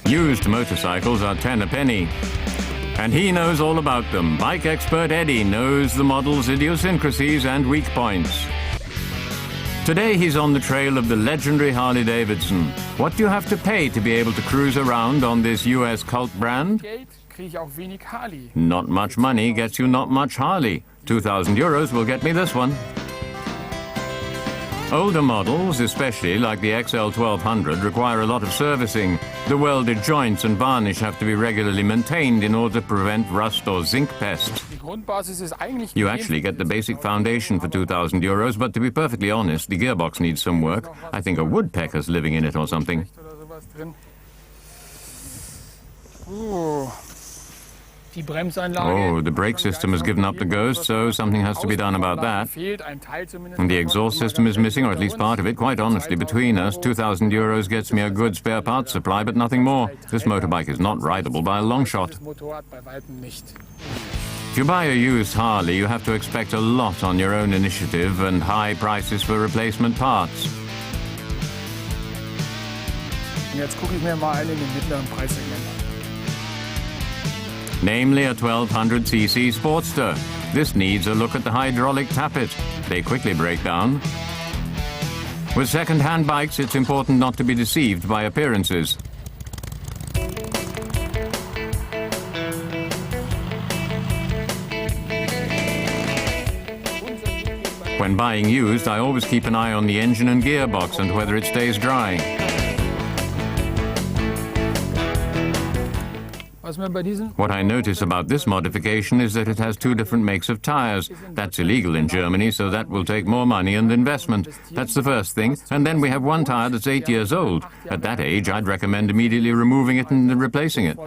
Used motorcycles are 10 a penny. And he knows all about them. Bike expert Eddie knows the model's idiosyncrasies and weak points. Today he's on the trail of the legendary Harley Davidson. What do you have to pay to be able to cruise around on this US cult brand? Not much money gets you not much Harley. 2,000 euros will get me this one. Older models, especially like the XL 1200, require a lot of servicing. The welded joints and varnish have to be regularly maintained in order to prevent rust or zinc pests. You actually get the basic foundation for 2,000 euros, but to be perfectly honest, the gearbox needs some work. I think a woodpecker's living in it or something. Oh, the brake system has given up the ghost, so something has to be done about that. And the exhaust system is missing, or at least part of it. Quite honestly, between us, 2,000 euros gets me a good spare parts supply, but nothing more. This motorbike is not rideable by a long shot. If you buy a used Harley, you have to expect a lot on your own initiative and high prices for replacement parts. Namely a 1200cc Sportster. This needs a look at the hydraulic tappet. They quickly break down. With second-hand bikes, it's important not to be deceived by appearances. When buying used, I always keep an eye on the engine and gearbox and whether it stays dry. What I notice about this modification is that it has two different makes of tires. That's illegal in Germany, so that will take more money and investment. That's the first thing. And then we have one tire that's 8 years old. At that age, I'd recommend immediately removing it and replacing it.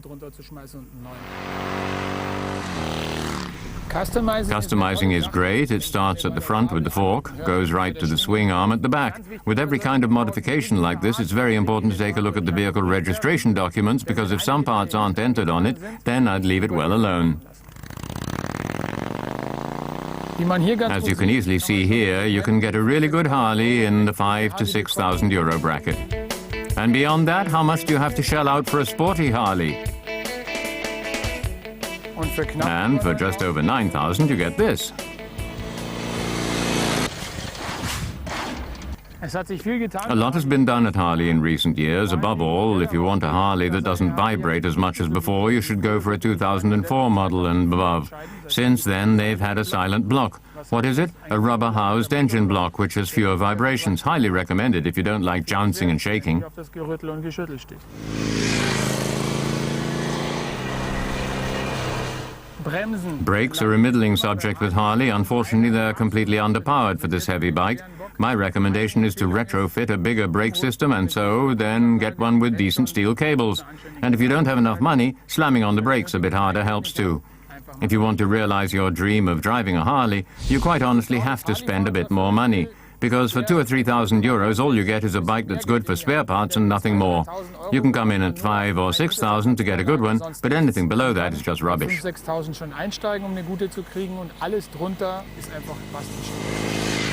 Customizing is great. It starts at the front with the fork, goes right to the swing arm at the back. With every kind of modification like this, it's very important to take a look at the vehicle registration documents, because if some parts aren't entered on it, then I'd leave it well alone. As you can easily see here, you can get a really good Harley in the 5,000 to 6,000 euro bracket. And beyond that, how much do you have to shell out for a sporty Harley? And for just over 9,000, you get this. A lot has been done at Harley in recent years. Above all, if you want a Harley that doesn't vibrate as much as before, you should go for a 2004 model and above. Since then, they've had a silent block. What is it? A rubber-housed engine block, which has fewer vibrations. Highly recommended if you don't like jouncing and shaking. Brakes are a middling subject with Harley. Unfortunately, they're completely underpowered for this heavy bike. My recommendation is to retrofit a bigger brake system and so then get one with decent steel cables. And if you don't have enough money, slamming on the brakes a bit harder helps too. If you want to realize your dream of driving a Harley, you quite honestly have to spend a bit more money. Because for 2,000 or 3,000 euros, all you get is a bike that's good for spare parts and nothing more. You can come in at 5,000 or 6,000 to get a good one, but anything below that is just rubbish. 6.000 schon einsteigen, eine gute zu kriegen, und alles drunter ist einfach bastisch.